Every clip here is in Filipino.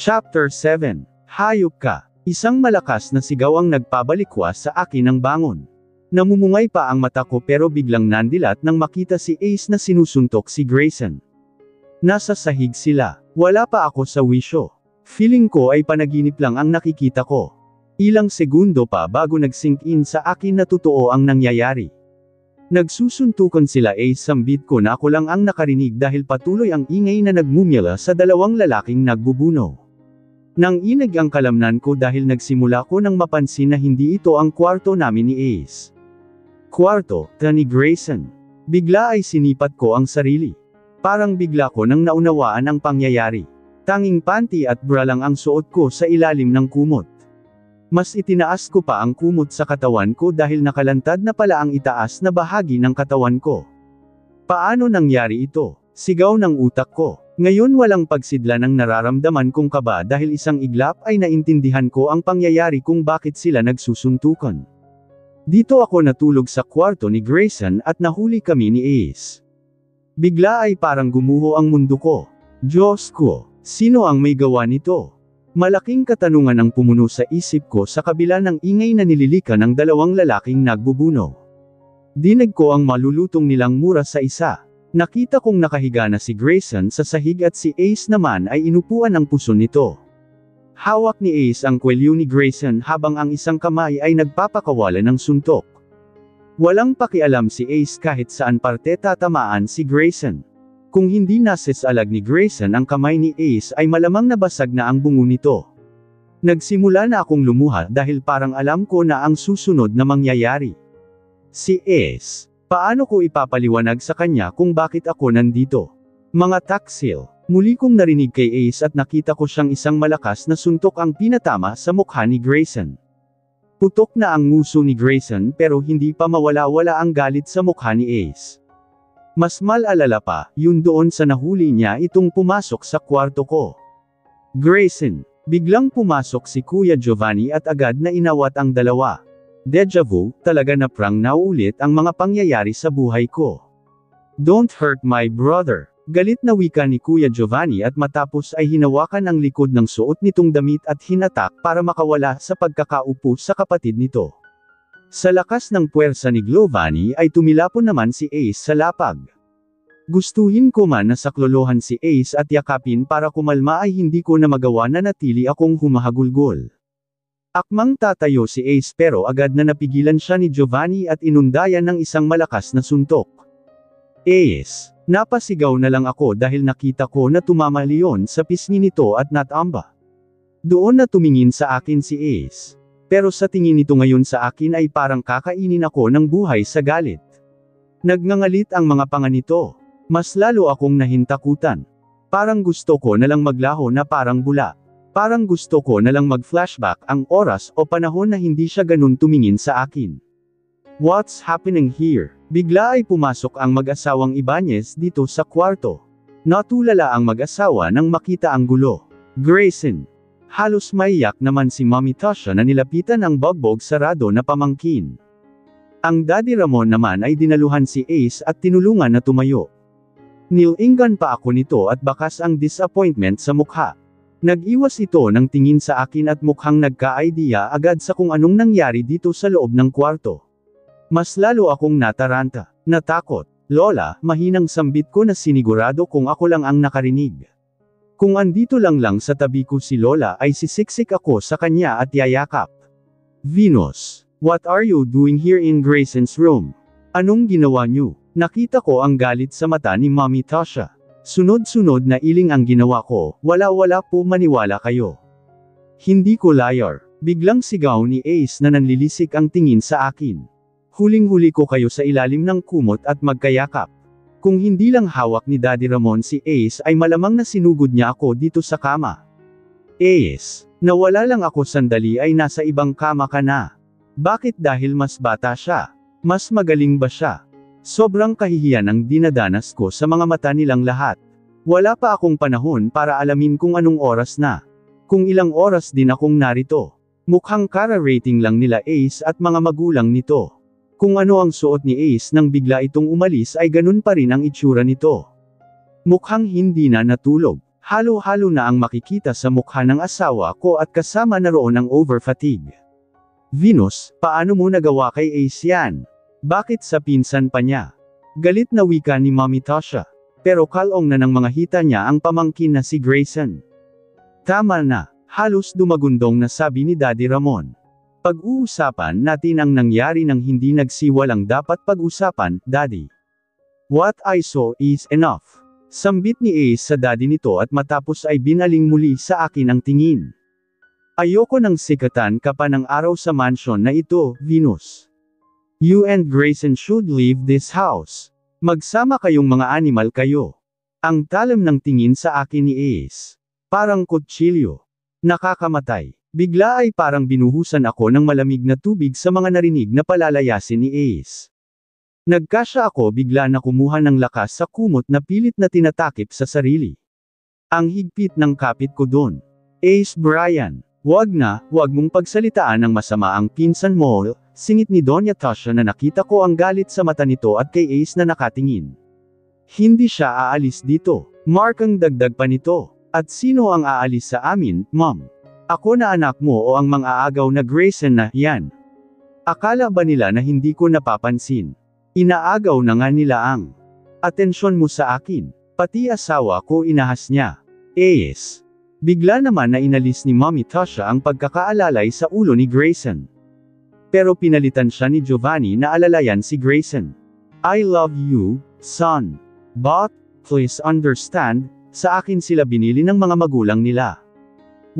Chapter 7. Hayop ka. Isang malakas na sigaw ang nagpabalikwas sa akin ng bangon. Namumungay pa ang mata ko pero biglang nandilat nang makita si Ace na sinusuntok si Grayson. Nasa sahig sila. Wala pa ako sa wisyo. Feeling ko ay panaginip lang ang nakikita ko. Ilang segundo pa bago nag-sink in sa akin na totoo ang nangyayari. Nagsusuntukan sila Ace, sambit ko na ako lang ang nakarinig dahil patuloy ang ingay na nagmumula sa dalawang lalaking nagbubuno. Nang inig ang kalamnan ko dahil nagsimula ko nang mapansin na hindi ito ang kwarto namin ni Ace. Kwarto, ni Grayson. Bigla ay sinipat ko ang sarili. Parang bigla ko nang naunawaan ang pangyayari. Tanging panty at bra lang ang suot ko sa ilalim ng kumot. Mas itinaas ko pa ang kumot sa katawan ko dahil nakalantad na pala ang itaas na bahagi ng katawan ko. Paano nangyari ito? Sigaw ng utak ko. Ngayon walang pagsidla ng nararamdaman kong kaba dahil isang iglap ay naintindihan ko ang pangyayari kung bakit sila nagsusuntukan. Dito ako natulog sa kwarto ni Grayson at nahuli kami ni Ace. Bigla ay parang gumuho ang mundo ko. Diyos ko, sino ang may gawa nito? Malaking katanungan ang pumuno sa isip ko sa kabila ng ingay na nililika ng dalawang lalaking nagbubuno. Dinig ko ang malulutong nilang mura sa isa. Nakita kong nakahiga na si Grayson sa sahig at si Ace naman ay inupuan ang puso nito. Hawak ni Ace ang kwelyo ni Grayson habang ang isang kamay ay nagpapakawala ng suntok. Walang pakialam si Ace kahit saan parte tatamaan si Grayson. Kung hindi nasesalag ni Grayson ang kamay ni Ace ay malamang nabasag na ang bungo nito. Nagsimula na akong lumuha dahil parang alam ko na ang susunod na mangyayari. Si Ace. Paano ko ipapaliwanag sa kanya kung bakit ako nandito? Mga taksil. Muli kong narinig kay Ace at nakita ko siyang isang malakas na suntok ang pinatama sa mukha ni Grayson. Putok na ang nguso ni Grayson pero hindi pa mawala-wala ang galit sa mukha ni Ace. Mas mal-alala pa, yun doon sa nahuli niya itong pumasok sa kwarto ko. Grayson. Biglang pumasok si Kuya Giovanni at agad na inawat ang dalawa. Deja vu, talaga na prang nauulit ang mga pangyayari sa buhay ko. Don't hurt my brother. Galit na wika ni Kuya Giovanni at matapos ay hinawakan ang likod ng suot nitong damit at hinatak para makawala sa pagkakaupo sa kapatid nito. Sa lakas ng puwersa ni Giovanni ay tumilapon naman si Ace sa lapag. Gustuhin ko man na saklolohan si Ace at yakapin para kumalma ay hindi ko na magawa na natili akong humahagulgol. Akmang tatayo si Ace pero agad na napigilan siya ni Giovanni at inundayan ng isang malakas na suntok. Ace! Napasigaw na lang ako dahil nakita ko na tumama leon sa pisngi nito at natamba. Doon na tumingin sa akin si Ace. Pero sa tingin nito ngayon sa akin ay parang kakainin ako ng buhay sa galit. Nagngangalit ang mga panga nito. Mas lalo akong nahintakutan. Parang gusto ko na lang maglaho na parang bula. Parang gusto ko na lang mag-flashback ang oras o panahon na hindi siya ganun tumingin sa akin. What's happening here? Bigla ay pumasok ang mag-asawang Ibanez dito sa kwarto. Natulala ang mag-asawa nang makita ang gulo. Grayson. Halos maiyak naman si Mommy Tasha na nilapitan ang bugbog sarado na pamangkin. Ang Daddy Ramon naman ay dinaluhan si Ace at tinulungan na tumayo. Nilingan pa ako nito at bakas ang disappointment sa mukha. Nag-iwas ito ng tingin sa akin at mukhang nagka-idea agad sa kung anong nangyari dito sa loob ng kwarto. Mas lalo akong nataranta. Natakot. Lola, mahinang sambit ko na sinigurado kung ako lang ang nakarinig. Kung andito lang sa tabi ko si Lola ay sisiksik ako sa kanya at yayakap. Venus, what are you doing here in Grayson's room? Anong ginawa niyo? Nakita ko ang galit sa mata ni Mommy Tasha. Sunod-sunod na iling ang ginawa ko, wala po maniwala kayo. Hindi ko liar. Biglang sigaw ni Ace na nanlilisik ang tingin sa akin. Huling-huli ko kayo sa ilalim ng kumot at magkayakap. Kung hindi lang hawak ni Daddy Ramon si Ace ay malamang na sinugod niya ako dito sa kama. Ace, nawala lang ako sandali ay nasa ibang kama ka na. Bakit dahil mas bata siya? Mas magaling ba siya? Sobrang kahihiyan ang dinadanas ko sa mga mata nilang lahat. Wala pa akong panahon para alamin kung anong oras na. Kung ilang oras din akong narito. Mukhang kara-rating lang nila Ace at mga magulang nito. Kung ano ang suot ni Ace nang bigla itong umalis ay ganun pa rin ang itsura nito. Mukhang hindi na natulog. Halo-halo na ang makikita sa mukha ng asawa ko at kasama na roon ang over-fatigue. Venus, paano mo nagawa kay Ace yan? Bakit sa pinsan pa niya? Galit na wika ni Mommy Tasha. Pero kalong na ng mga hita niya ang pamangkin na si Grayson. Tama na, halos dumagundong na sabi ni Daddy Ramon. Pag-uusapan natin ang nangyari ng hindi nagsiwalang dapat pag-usapan, Daddy. What I saw is enough. Sambit ni Ace sa daddy nito at matapos ay binaling muli sa akin ang tingin. Ayoko nang sikatan ka pa ng araw sa mansion na ito, Venus. You and Grayson should leave this house. Magsama kayong mga animal kayo. Ang talam ng tingin sa akin ni Ace. Parang kutsilyo. Nakakamatay. Bigla ay parang binuhusan ako ng malamig na tubig sa mga narinig na palalayasin ni Ace. Nagkasya ako bigla na kumuha ng lakas sa kumot na pilit na tinatakip sa sarili. Ang higpit ng kapit ko doon. Ace Brian, wag mong pagsalitaan ng masama ang pinsan mo, singit ni Doña Tasha na nakita ko ang galit sa mata nito at kay Ace na nakatingin. Hindi siya aalis dito. Mark ang dagdag pa nito. At sino ang aalis sa amin, Mom? Ako na anak mo o ang mang-aagaw na Grayson na yan? Akala ba nila na hindi ko napapansin? Inaagaw na nga nila ang atensyon mo sa akin. Pati asawa ko inahas niya. Ace. Bigla naman na inalis ni Mommy Tasha ang pagkakaalalay sa ulo ni Grayson. Pero pinalitan siya ni Giovanni na alalayan si Grayson. I love you, son. But, please understand, sa akin sila binili ng mga magulang nila.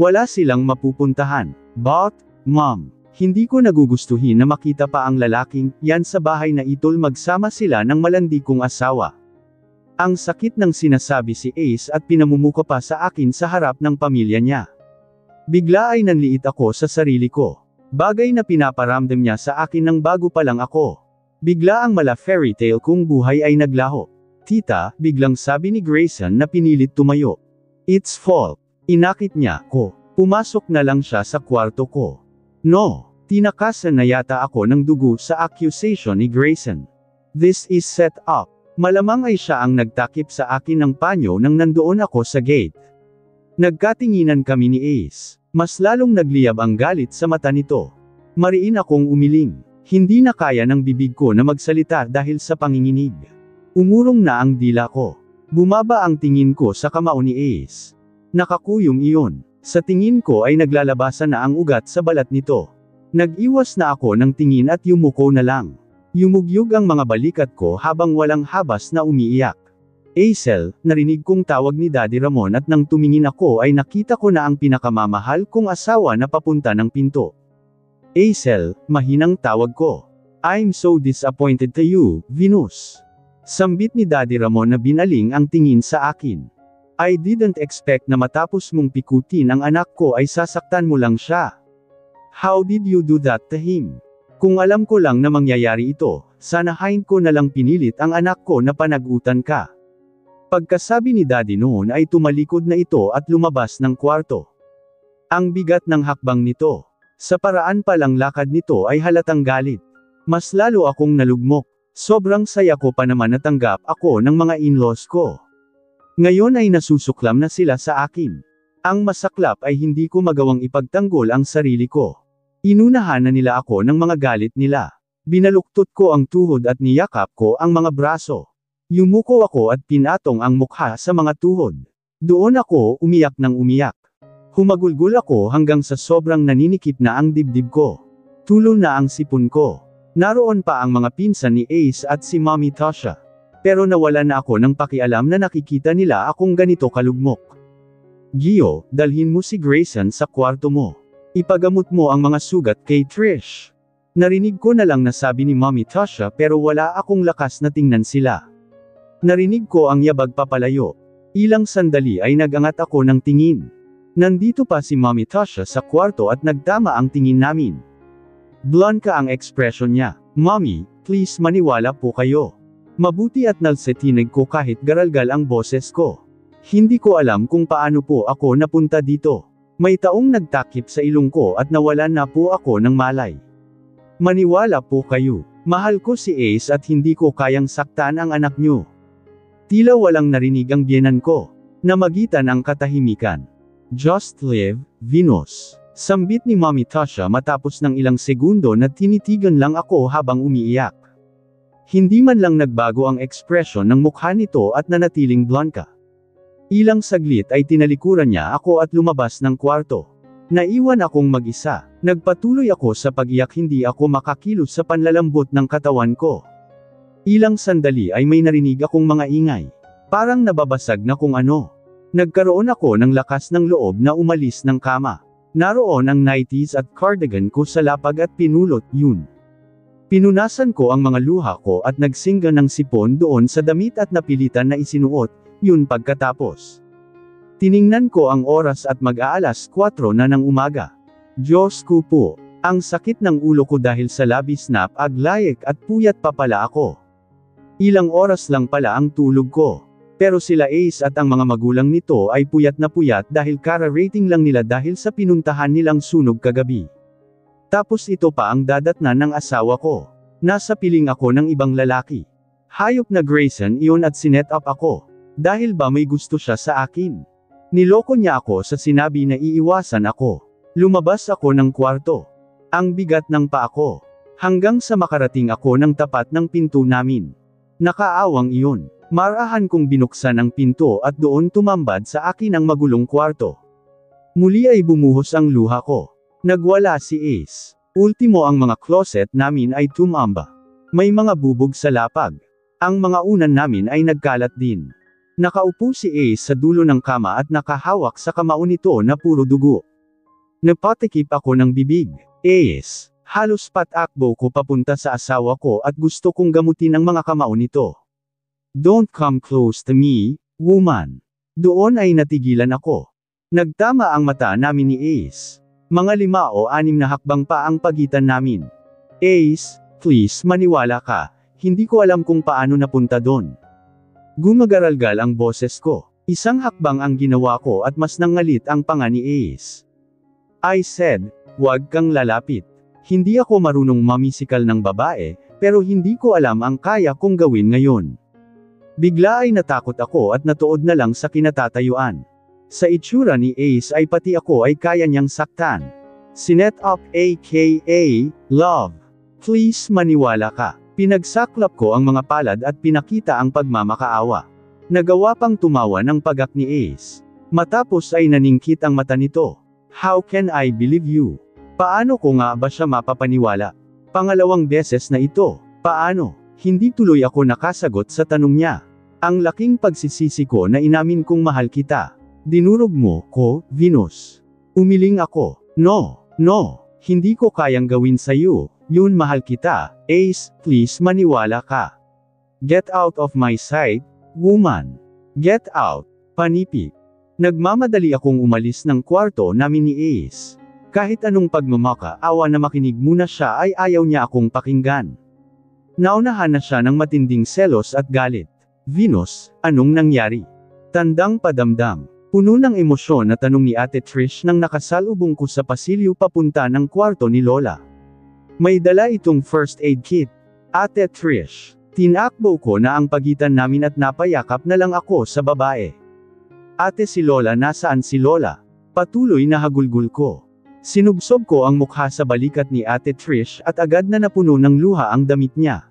Wala silang mapupuntahan. But, Mom, hindi ko nagugustuhin na makita pa ang lalaking yan sa bahay na itol magsama sila ng malandi kong asawa. Ang sakit ng sinasabi si Ace at pinamumuka pa sa akin sa harap ng pamilya niya. Bigla ay nanliit ako sa sarili ko. Bagay na pinaparamdam niya sa akin nang bago pa lang ako. Bigla ang mala fairy tale kong buhay ay naglaho. Tita, biglang sabi ni Grayson na pinilit tumayo. It's fault. Inakit niya ko. Pumasok na lang siya sa kwarto ko. No, tinakasan na yata ako ng dugo sa accusation ni Grayson. This is set up. Malamang ay siya ang nagtakip sa akin ng panyo nang nandoon ako sa gate. Nagkatinginan kami ni Ace. Mas lalong nagliyab ang galit sa mata nito. Mariin akong umiling. Hindi na kaya ng bibig ko na magsalita dahil sa panginginig. Umurong na ang dila ko. Bumaba ang tingin ko sa kamao ni Ace. Nakakuyom iyon. Sa tingin ko ay naglalabasan na ang ugat sa balat nito. Nag-iwas na ako ng tingin at yumuko na lang. Yumugyug ang mga balikat ko habang walang habas na umiiyak. Acel, narinig kong tawag ni Daddy Ramon at nang tumingin ako ay nakita ko na ang pinakamamahal kong asawa na papunta ng pinto. Acel, mahinang tawag ko. I'm so disappointed to you, Venus. Sambit ni Daddy Ramon na binaling ang tingin sa akin. I didn't expect na matapos mong pikutin ang anak ko ay sasaktan mo lang siya. How did you do that to him? Kung alam ko lang na mangyayari ito, sanahain ko na lang pinilit ang anak ko na panagutan ka. Pagkasabi ni Daddy noon ay tumalikod na ito at lumabas ng kwarto. Ang bigat ng hakbang nito. Sa paraan pa lang lakad nito ay halatang galit. Mas lalo akong nalugmok. Sobrang saya ko pa naman natanggap ako ng mga in-laws ko. Ngayon ay nasusuklam na sila sa akin. Ang masaklap ay hindi ko magawang ipagtanggol ang sarili ko. Inunahan na nila ako ng mga galit nila. Binaluktot ko ang tuhod at niyakap ko ang mga braso. Yumuko ako at pinatong ang mukha sa mga tuhod. Doon ako umiyak ng umiyak. Humagulgol ako hanggang sa sobrang naninikip na ang dibdib ko. Tulo na ang sipon ko. Naroon pa ang mga pinsan ni Ace at si Mommy Tasha. Pero nawala na ako ng pakialam na nakikita nila akong ganito kalugmok. Gio, dalhin mo si Grayson sa kwarto mo. Ipagamot mo ang mga sugat kay Trish. Narinig ko na lang na sabi ni Mommy Tasha pero wala akong lakas na tingnan sila. Narinig ko ang yabag papalayo. Ilang sandali ay nagangat ako ng tingin. Nandito pa si Mommy Tasha sa kwarto at nagtama ang tingin namin. Blanca ang ekspresyon niya. Mommy, please maniwala po kayo. Mabuti at nalsetinig ko kahit garalgal ang boses ko. Hindi ko alam kung paano po ako napunta dito. May taong nagtakip sa ilong ko at nawalan na po ako ng malay. Maniwala po kayo. Mahal ko si Ace at hindi ko kayang saktan ang anak niyo. Tila walang narinig ang biyenan ko. Namagitan ang katahimikan. Just live, Venus. Sambit ni Mommy Tasha matapos ng ilang segundo na tinitigan lang ako habang umiiyak. Hindi man lang nagbago ang ekspresyon ng mukha nito at nanatiling blanka. Ilang saglit ay tinalikuran niya ako at lumabas ng kwarto. Naiwan akong mag-isa. Nagpatuloy ako sa pag-iyak, hindi ako makakilos sa panlalambot ng katawan ko. Ilang sandali ay may narinig akong mga ingay. Parang nababasag na kung ano. Nagkaroon ako ng lakas ng loob na umalis ng kama. Naroon ang nighties at cardigan ko sa lapag at pinulot yun. Pinunasan ko ang mga luha ko at nagsingga ng sipon doon sa damit at napilitan na isinuot, yun pagkatapos. Tiningnan ko ang oras at mag-aalas 4 na ng umaga. Diyos ko po, ang sakit ng ulo ko dahil sa labis na aglayek at puyat pa pala ako. Ilang oras lang pala ang tulog ko. Pero sila Ace at ang mga magulang nito ay puyat na puyat dahil kara-rating lang nila dahil sa pinuntahan nilang sunog kagabi. Tapos ito pa ang dadatnan ng asawa ko. Nasa piling ako ng ibang lalaki. Hayop na Grayson iyon at sinet up ako. Dahil ba may gusto siya sa akin? Niloko niya ako sa sinabi na iiwasan ako. Lumabas ako ng kwarto. Ang bigat ng paa ko. Hanggang sa makarating ako ng tapat ng pinto namin. Nakaawang iyon. Marahan kong binuksan ang pinto at doon tumambad sa akin ang magulong kwarto. Muli ay bumuhos ang luha ko. Nagwala si Ace. Ultimo ang mga closet namin ay tumamba. May mga bubog sa lapag. Ang mga unan namin ay nagkalat din. Nakaupo si Ace sa dulo ng kama at nakahawak sa kamao nito na puro dugo. Napatikip ako ng bibig. Ace, halos patakbo ko papunta sa asawa ko at gusto kong gamutin ang mga kamao nito. Don't come close to me, woman. Doon ay natigilan ako. Nagtama ang mata namin ni Ace. Mga 5 o 6 na hakbang pa ang pagitan namin. Ace, please maniwala ka, hindi ko alam kung paano napunta doon. Gumagaralgal ang boses ko. Isang hakbang ang ginawa ko at mas nangalit ang panga ni Ace. I said, wag kang lalapit. Hindi ako marunong mamisikal ng babae, pero hindi ko alam ang kaya kong gawin ngayon. Bigla ay natakot ako at natuod na lang sa kinatatayuan. Sa itsura ni Ace ay pati ako ay kaya niyang saktan. Sinet up aka, love. Please maniwala ka. Pinagsaklap ko ang mga palad at pinakita ang pagmamakaawa. Nagawa pang tumawa ng pagak ni Ace. Matapos ay naningkit ang mata nito. How can I believe you? Paano ko nga ba siya mapapaniwala? Pangalawang beses na ito. Paano? Hindi tuloy ako nakasagot sa tanong niya. Ang laking pagsisisi ko na inamin kong mahal kita. Dinurog mo ko, Venus. Umiling ako. No, hindi ko kayang gawin sa'yo, yun mahal kita, Ace, please maniwala ka. Get out of my sight, woman. Get out. Panipik. Nagmamadali akong umalis ng kwarto namin ni Ace. Kahit anong pagmamakaawa na makinig muna siya ay ayaw niya akong pakinggan. Naunahan na siya ng matinding selos at galit. Venus, anong nangyari? Tandang padamdam. Puno ng emosyon na tanong ni Ate Trish nang nakasalubong ko sa pasilyo papunta ng kwarto ni Lola. May dala itong first aid kit. Ate Trish. Tinakbo ko na ang pagitan namin at napayakap na lang ako sa babae. Ate, si Lola, nasaan si Lola? Patuloy na hagulgul ko. Sinubsob ko ang mukha sa balikat ni Ate Trish at agad na napuno ng luha ang damit niya.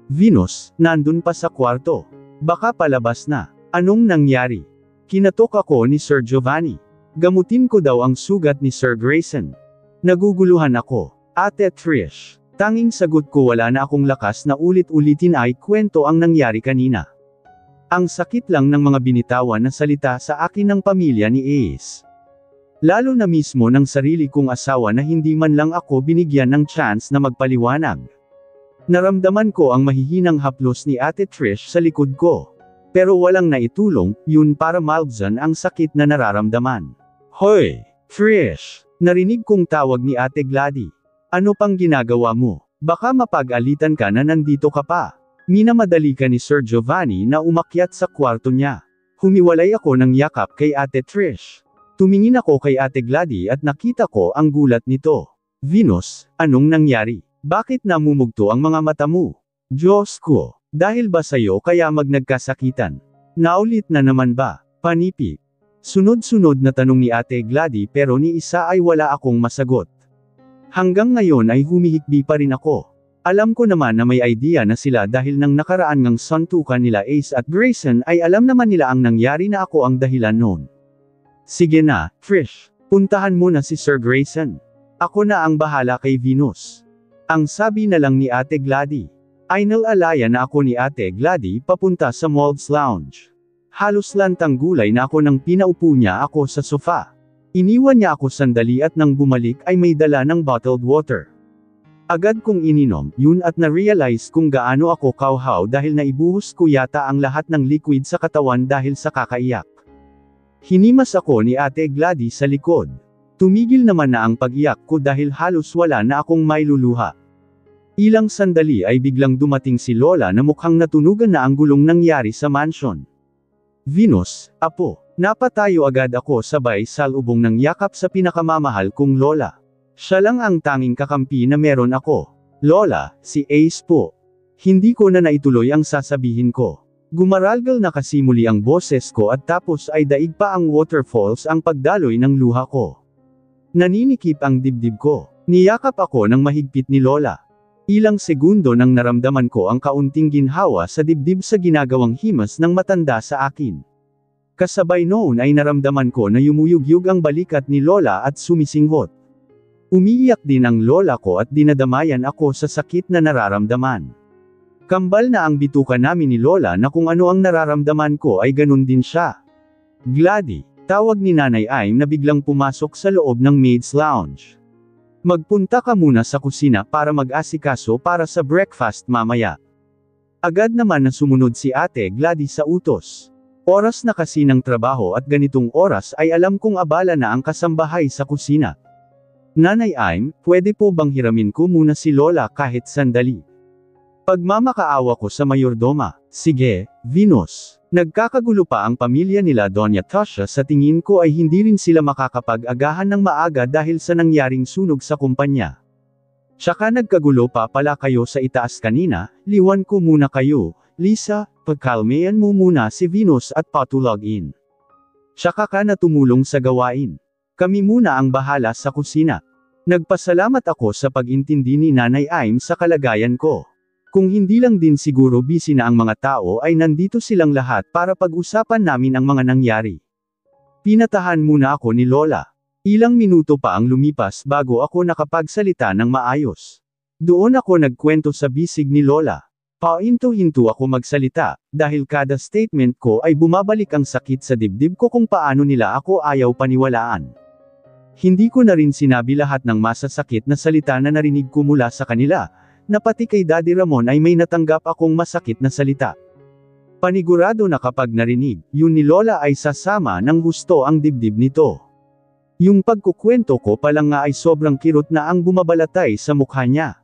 Venus, nandun pa sa kwarto. Baka palabas na. Anong nangyari? Kinatok ako ni Sir Giovanni. Gamutin ko daw ang sugat ni Sir Grayson. Naguguluhan ako. Ate Trish. Tanging sagot ko, wala na akong lakas na ulit-ulitin ay kwento ang nangyari kanina. Ang sakit lang ng mga binitawan na salita sa akin ng pamilya ni Ace. Lalo na mismo ng sarili kong asawa na hindi man lang ako binigyan ng chance na magpaliwanag. Naramdaman ko ang mahihinang haplos ni Ate Trish sa likod ko. Pero walang naitulong, yun para malbsan ang sakit na nararamdaman. Hoy, Trish! Narinig kong tawag ni Ate Gladys. Ano pang ginagawa mo? Baka mapag-alitan ka na nandito ka pa. Minamadali ka ni Sir Giovanni na umakyat sa kwarto niya. Humiwalay ako ng yakap kay Ate Trish. Tumingin ako kay Ate Gladys at nakita ko ang gulat nito. Venus, anong nangyari? Bakit namumugto ang mga mata mo? Diyos ko, dahil ba sa'yo kaya nagkasakitan? Naulit na naman ba? Panipi. Sunod-sunod na tanong ni Ate Glady pero ni isa ay wala akong masagot. Hanggang ngayon ay humihikbi pa rin ako. Alam ko naman na may idea na sila dahil nang nakaraan ngang suntukan nila Ace at Grayson ay alam naman nila ang nangyari na ako ang dahilan noon. Sige na, Trish. Puntahan mo na si Sir Grayson. Ako na ang bahala kay Venus. Ang sabi na lang ni Ate Glady. Ay nalaya na ako ni Ate Glady papunta sa Malls Lounge. Halos lantang gulay na ako nang pinaupo niya ako sa sofa. Iniwan niya ako sandali at nang bumalik ay may dala ng bottled water. Agad kong ininom yun at na-realize kung gaano ako kauhaw dahil naibuhos ko yata ang lahat ng liquid sa katawan dahil sa kakaiyak. Hinimas ako ni Ate Glady sa likod. Tumigil naman na ang pag-iyak ko dahil halos wala na akong mailuluha. Ilang sandali ay biglang dumating si Lola na mukhang natunugan na ang gulong nangyari sa mansion. Venus, apo, napatayo agad ako sabay salubong ng yakap sa pinakamamahal kong Lola. Siya lang ang tanging kakampi na meron ako. Lola, si Ace po. Hindi ko na naituloy ang sasabihin ko. Gumaralgal na kasi muli ang boses ko at tapos ay daig pa ang waterfalls ang pagdaloy ng luha ko. Naninikip ang dibdib ko. Niyakap ako ng mahigpit ni Lola. Ilang segundo nang naramdaman ko ang kaunting ginhawa sa dibdib sa ginagawang himas ng matanda sa akin. Kasabay noon ay naramdaman ko na yumuyugyug ang balikat ni Lola at sumisinghot. Umiiyak din ang lola ko at dinadamayan ako sa sakit na nararamdaman. Kambal na ang bituka namin ni Lola na kung ano ang nararamdaman ko ay ganun din siya. Glady, tawag ni Nanay Aim na biglang pumasok sa loob ng maid's lounge. Magpunta ka muna sa kusina para mag-asikaso para sa breakfast mamaya. Agad naman na sumunod si Ate Glady sa utos. Oras na kasi ng trabaho at ganitong oras ay alam kong abala na ang kasambahay sa kusina. Nanay Aim, pwede po bang hiramin ko muna si Lola kahit sandali? Pagmamakaawa ko sa mayordoma. Sige, Venus. Nagkakagulo pa ang pamilya nila Doña Tasha sa tingin ko ay hindi rin sila makakapag-agahan ng maaga dahil sa nangyaring sunog sa kumpanya. Tsaka nagkagulo pa pala kayo sa itaas kanina, liwan ko muna kayo, Lisa, pagkalmean mo muna si Venus at patulog in. Tsaka ka na tumulong sa gawain. Kami muna ang bahala sa kusina. Nagpasalamat ako sa pag-intindi ni Nanay Aim sa kalagayan ko. Kung hindi lang din siguro busy na ang mga tao ay nandito silang lahat para pag-usapan namin ang mga nangyari. Pinatahan muna ako ni Lola. Ilang minuto pa ang lumipas bago ako nakapagsalita ng maayos. Doon ako nagkwento sa bisig ni Lola. Pahinto-hinto ako magsalita, dahil kada statement ko ay bumabalik ang sakit sa dibdib ko kung paano nila ako ayaw paniwalaan. Hindi ko na rin sinabi lahat ng masasakit na salita na narinig ko mula sa kanila, na pati kay Daddy Ramon ay may natanggap akong masakit na salita. Panigurado na kapag narinig, yun ni Lola ay sasama ng gusto ang dibdib nito. Yung pagkukwento ko palang nga ay sobrang kirot na ang bumabalatay sa mukha niya.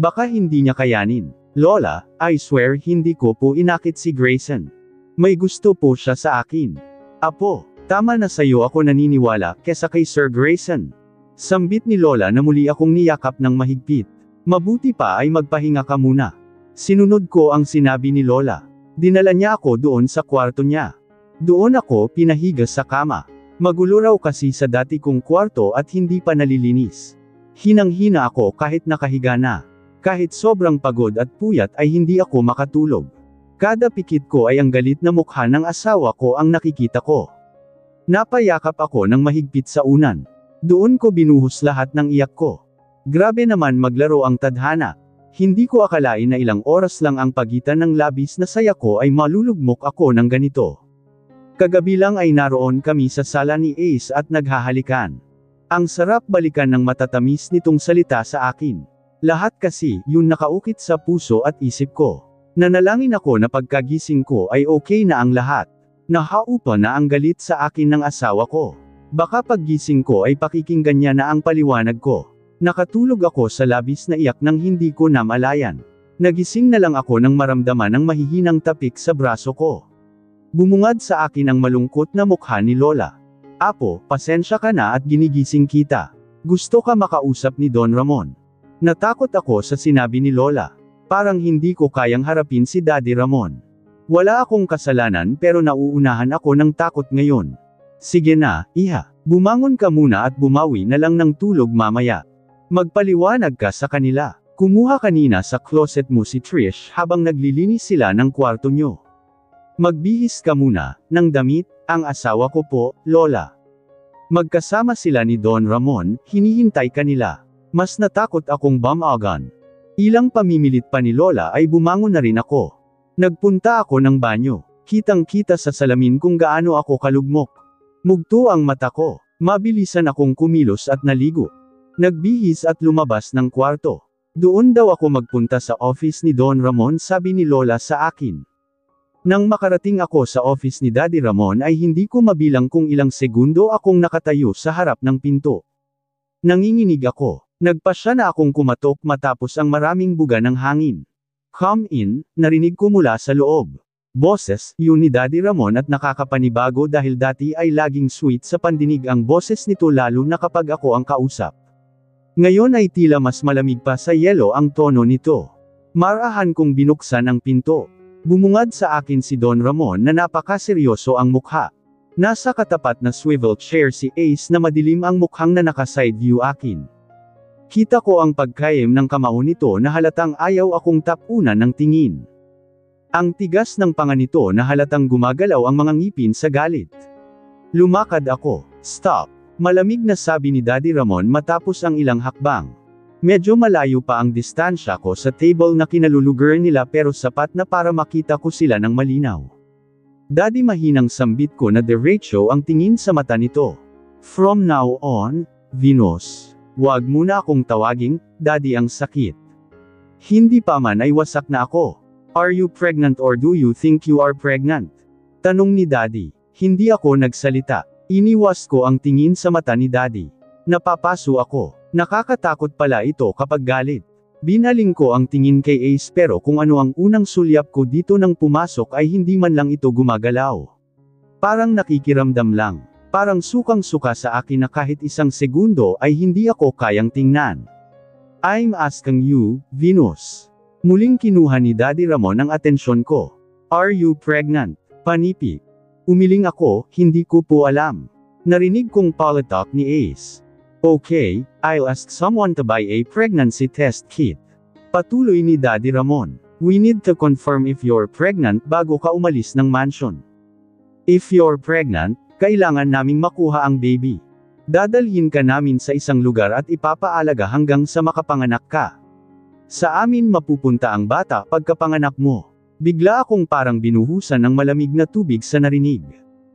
Baka hindi niya kayanin. Lola, I swear hindi ko po inakit si Grayson. May gusto po siya sa akin. Apo, tama na sayo ako naniniwala kesa kay Sir Grayson. Sambit ni Lola na muli akong niyakap ng mahigpit. Mabuti pa ay magpahinga ka muna. Sinunod ko ang sinabi ni Lola. Dinala niya ako doon sa kwarto niya. Doon ako pinahiga sa kama. Magulo raw kasi sa dati kong kwarto at hindi pa nalilinis. Hinang-hina ako kahit nakahiga na. Kahit sobrang pagod at puyat ay hindi ako makatulog. Kada pikit ko ay ang galit na mukha ng asawa ko ang nakikita ko. Napayakap ako ng mahigpit sa unan. Doon ko binuhos lahat ng iyak ko. Grabe naman maglaro ang tadhana. Hindi ko akalain na ilang oras lang ang pagitan ng labis na saya ko ay malulugmok ako ng ganito. Kagabi lang ay naroon kami sa sala ni Ace at naghahalikan. Ang sarap balikan ng matatamis nitong salita sa akin. Lahat kasi, yun nakaukit sa puso at isip ko. Nanalangin ako na pagkagising ko ay okay na ang lahat. Nahaupa na ang galit sa akin ng asawa ko. Baka paggising ko ay pakikinggan niya na ang paliwanag ko. Nakatulog ako sa labis na iyak nang hindi ko namalayan. Nagising na lang ako nang maramdaman ang mahihinang tapik sa braso ko. Bumungad sa akin ang malungkot na mukha ni Lola. Apo, pasensya ka na at ginigising kita. Gusto ka makausap ni Don Ramon. Natakot ako sa sinabi ni Lola. Parang hindi ko kayang harapin si Daddy Ramon. Wala akong kasalanan pero nauunahan ako ng takot ngayon. Sige na, iha. Bumangon ka muna at bumawi na lang ng tulog mamaya. Magpaliwanag ka sa kanila. Kumuha kanina sa closet mo si Trish habang naglilinis sila ng kwarto nyo. Magbihis ka muna, ng damit, ang asawa ko po, Lola. Magkasama sila ni Don Ramon, hinihintay kanila. Mas natakot akong bumagan. Ilang pamimilit pa ni Lola ay bumangon na rin ako. Nagpunta ako ng banyo. Kitang-kita sa salamin kung gaano ako kalugmok. Mugto ang mata ko. Mabilisan akong kumilos at naligo. Nagbihis at lumabas ng kwarto. Doon daw ako magpunta sa office ni Don Ramon, sabi ni Lola sa akin. Nang makarating ako sa office ni Daddy Ramon ay hindi ko mabilang kung ilang segundo akong nakatayo sa harap ng pinto. Nanginginig ako. Nagpasya na akong kumatok matapos ang maraming buga ng hangin. Come in, narinig ko mula sa loob. Boses, yun ni Daddy Ramon at nakakapanibago dahil dati ay laging sweet sa pandinig ang boses nito lalo na kapag ako ang kausap. Ngayon ay tila mas malamig pa sa yelo ang tono nito. Marahan kong binuksan ang pinto. Bumungad sa akin si Don Ramon na napakaseryoso ang mukha. Nasa katapat na swivel chair si Ace na madilim ang mukhang na naka-side view akin. Kita ko ang pagkaim ng kamao nito na halatang ayaw akong tapunan ng tingin. Ang tigas ng panga nito na halatang gumagalaw ang mga ngipin sa galit. Lumakad ako. Stop. Malamig na sabi ni Daddy Ramon matapos ang ilang hakbang. Medyo malayo pa ang distansya ko sa table na kinalulugar nila pero sapat na para makita ko sila ng malinaw. Daddy, mahinang sambit ko na diretso ang tingin sa mata nito. From now on, Venus, wag mo na akong tawaging, Daddy, ang sakit. Hindi pa man ay wasak na ako. Are you pregnant or do you think you are pregnant? Tanong ni Daddy. Hindi ako nagsalita. Iniwas ko ang tingin sa mata ni Daddy. Napapaso ako. Nakakatakot pala ito kapag galit. Binaling ko ang tingin kay Ace pero kung ano ang unang sulyap ko dito nang pumasok ay hindi man lang ito gumagalaw. Parang nakikiramdam lang. Parang sukang-suka sa akin na kahit isang segundo ay hindi ako kayang tingnan. I'm asking you, Venus. Muling kinuha ni Daddy Ramon ang atensyon ko. Are you pregnant? Panipik. Umiling ako, hindi ko po alam. Narinig kong politalk ni Ace. Okay, I'll ask someone to buy a pregnancy test kit. Patuloy ni Daddy Ramon. We need to confirm if you're pregnant bago ka umalis ng mansion. If you're pregnant, kailangan naming makuha ang baby. Dadalhin ka namin sa isang lugar at ipapaalaga hanggang sa makapanganak ka. Sa amin mapupunta ang bata pagkapanganak mo. Bigla akong parang binuhusan ng malamig na tubig sa narinig.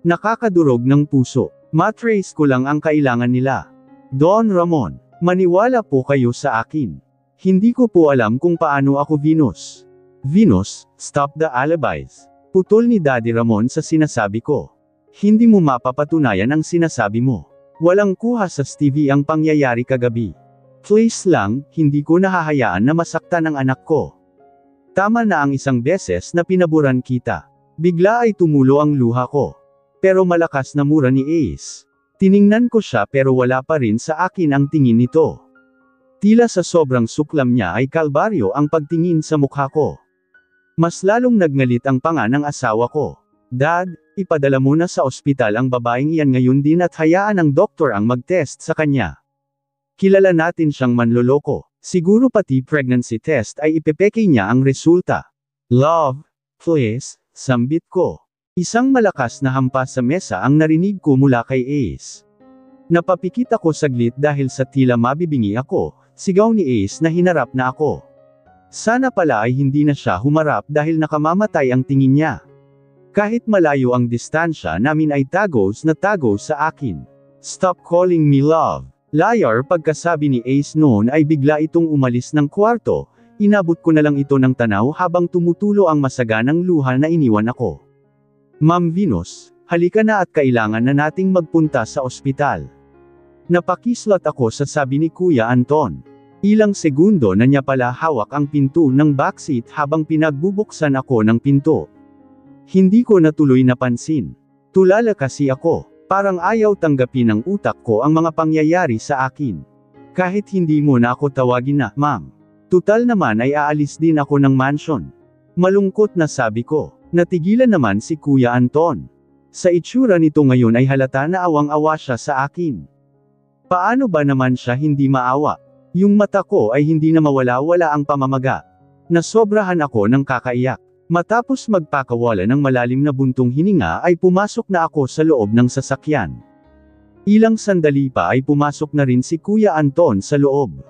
Nakakadurog ng puso. Matrace ko lang ang kailangan nila. Don Ramon, maniwala po kayo sa akin. Hindi ko po alam kung paano ako Venus. Venus, stop the alibis. Putol ni Daddy Ramon sa sinasabi ko. Hindi mo mapapatunayan ang sinasabi mo. Walang kuha sa Stevie ang pangyayari kagabi. Please lang, hindi ko nahahayaan na masaktan ang anak ko. Tama na ang isang beses na pinaburan kita. Bigla ay tumulo ang luha ko. Pero malakas na mura ni Ace. Tiningnan ko siya pero wala pa rin sa akin ang tingin nito. Tila sa sobrang suklam niya ay kalbaryo ang pagtingin sa mukha ko. Mas lalong nagngalit ang panga ng asawa ko. Dad, ipadala mo na sa ospital ang babaeng iyan ngayon din at hayaan ang doktor ang mag-test sa kanya. Kilala natin siyang manloloko. Siguro pati pregnancy test ay ipepeke niya ang resulta. Love, please, sambit ko. Isang malakas na hampas sa mesa ang narinig ko mula kay Ace. Napapikit ako saglit dahil sa tila mabibingi ako, sigaw ni Ace na hinarap na ako. Sana pala ay hindi na siya humarap dahil nakamamatay ang tingin niya. Kahit malayo ang distansya namin ay tagos na tagos sa akin. Stop calling me love. Liar, pagkasabi ni Ace noon ay bigla itong umalis ng kwarto, inabot ko na lang ito ng tanaw habang tumutulo ang masaganang luha na iniwan ako. Ma'am Venus, halika na at kailangan na nating magpunta sa ospital. Napakislat ako sa sabi ni Kuya Anton. Ilang segundo na niya pala hawak ang pinto ng backseat habang pinagbubuksan ako ng pinto. Hindi ko natuloy napansin. Tulala kasi ako. Parang ayaw tanggapin ng utak ko ang mga pangyayari sa akin. Kahit hindi mo na ako tawagin na, Ma'am. Tutal naman ay aalis din ako ng mansion. Malungkot na sabi ko. Natigilan naman si Kuya Anton. Sa itsura nito ngayon ay halata na awang-awa siya sa akin. Paano ba naman siya hindi maawa? Yung mata ko ay hindi na mawala-wala ang pamamaga. Nasobrahan ako ng kakaiyak. Matapos magpakawala ng malalim na buntong hininga ay pumasok na ako sa loob ng sasakyan. Ilang sandali pa ay pumasok na rin si Kuya Anton sa loob.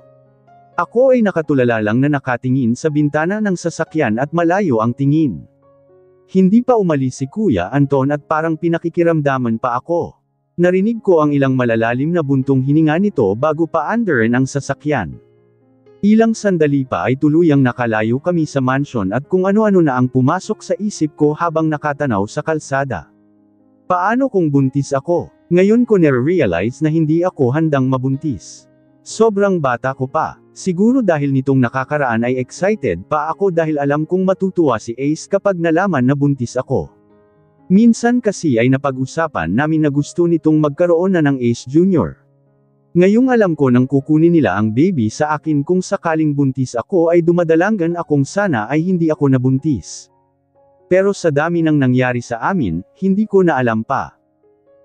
Ako ay nakatulala lang na nakatingin sa bintana ng sasakyan at malayo ang tingin. Hindi pa umalis si Kuya Anton at parang pinakikiramdaman pa ako. Narinig ko ang ilang malalalim na buntong hininga nito bago pa underin ang sasakyan. Ilang sandali pa ay tuluyang nakalayo kami sa mansion at kung ano-ano na ang pumasok sa isip ko habang nakatanaw sa kalsada. Paano kung buntis ako? Ngayon ko nare-realize na hindi ako handang mabuntis. Sobrang bata ko pa. Siguro dahil nitong nakakaraan ay excited pa ako dahil alam kong matutuwa si Ace kapag nalaman na buntis ako. Minsan kasi ay napag-usapan namin na gusto nitong magkaroon na ng Ace Jr. Ngayong alam ko nang kukunin nila ang baby sa akin kung sakaling buntis ako ay dumadalangan akong sana ay hindi ako nabuntis. Pero sa dami ng nangyari sa amin, hindi ko na alam pa.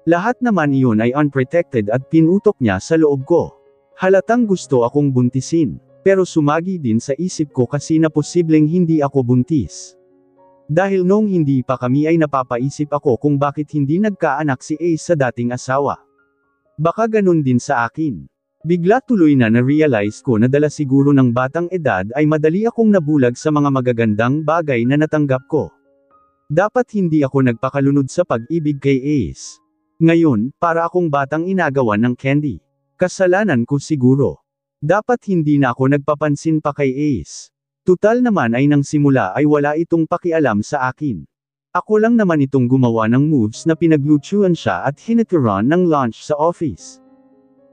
Lahat naman iyon ay unprotected at pinutok niya sa loob ko. Halatang gusto akong buntisin, pero sumagi din sa isip ko kasi na posibleng hindi ako buntis. Dahil noong hindi pa kami ay napapaisip ako kung bakit hindi nagkaanak si Ace sa dating asawa. Baka ganun din sa akin. Bigla tuloy na na-realize ko na dala siguro ng batang edad ay madali akong nabulag sa mga magagandang bagay na natanggap ko. Dapat hindi ako nagpakalunod sa pag-ibig kay Ace. Ngayon, para akong batang inagawan ng candy. Kasalanan ko siguro. Dapat hindi na ako nagpapansin pa kay Ace. Tutal naman ay nang simula ay wala itong pakialam sa akin. Ako lang naman itong gumawa ng moves na pinaglutuan siya at hinaturan ng lunch sa office.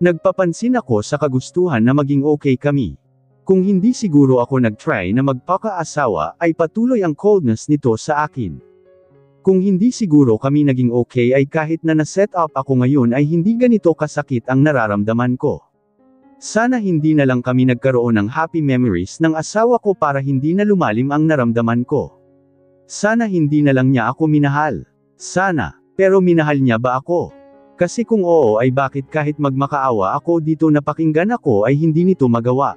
Nagpapansin ako sa kagustuhan na maging okay kami. Kung hindi siguro ako nag-try na magpakaasawa ay patuloy ang coldness nito sa akin. Kung hindi siguro kami naging okay ay kahit na na-set up ako ngayon ay hindi ganito kasakit ang nararamdaman ko. Sana hindi na lang kami nagkaroon ng happy memories ng asawa ko para hindi na lumalim ang naramdaman ko. Sana hindi na lang niya ako minahal. Sana, pero minahal niya ba ako? Kasi kung oo ay bakit kahit magmakaawa ako dito na pakinggan ako ay hindi nito magawa?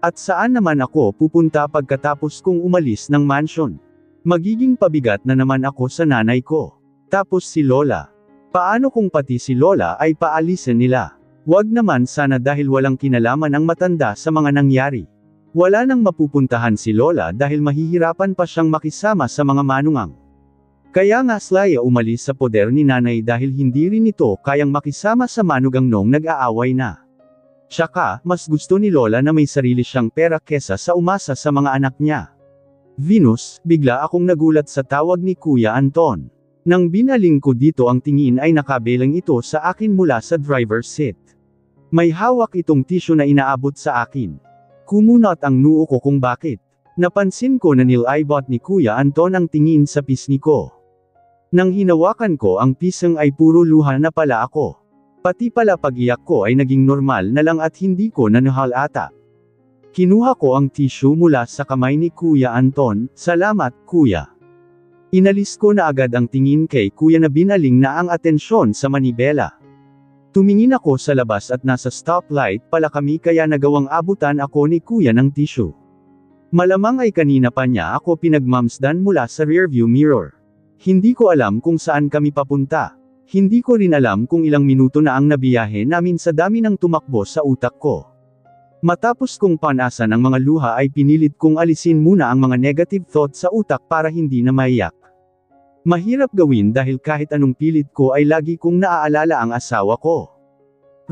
At saan naman ako pupunta pagkatapos kong umalis ng mansion? Magiging pabigat na naman ako sa nanay ko. Tapos si Lola. Paano kung pati si Lola ay paalisin nila? Wag naman sana dahil walang kinalaman ang matanda sa mga nangyari. Wala nang mapupuntahan si Lola dahil mahihirapan pa siyang makisama sa mga manungang. Kaya nga Slaya umalis sa poder ni nanay dahil hindi rin ito kayang makisama sa manugang nung nag-aaway na. Tsaka, mas gusto ni Lola na may sarili siyang pera kesa sa umasa sa mga anak niya. Venus, bigla akong nagulat sa tawag ni Kuya Anton. Nang binaling ko dito ang tingin ay nakabelang ito sa akin mula sa driver's seat. May hawak itong tissue na inaabot sa akin. Kumunot ang noo ko kung bakit. Napansin ko na nilibot ni Kuya Anton ang tingin sa pisngi ko. Nang hinawakan ko ang pisang ay puro luha na pala ako. Pati pala pag-iyak ko ay naging normal na lang at hindi ko nanuhalata. Kinuha ko ang tissue mula sa kamay ni Kuya Anton, salamat, Kuya. Inalis ko na agad ang tingin kay Kuya na binaling na ang atensyon sa manibela. Tumingin ako sa labas at nasa stoplight pala kami kaya nagawang abutan ako ni Kuya ng tissue. Malamang ay kanina pa niya ako pinagmamsdan mula sa rearview mirror. Hindi ko alam kung saan kami papunta. Hindi ko rin alam kung ilang minuto na ang nabiyahe namin sa dami ng tumakbo sa utak ko. Matapos kong panasan ang mga luha ay pinilit kong alisin muna ang mga negative thoughts sa utak para hindi na maiyak. Mahirap gawin dahil kahit anong pilit ko ay lagi kong naaalala ang asawa ko.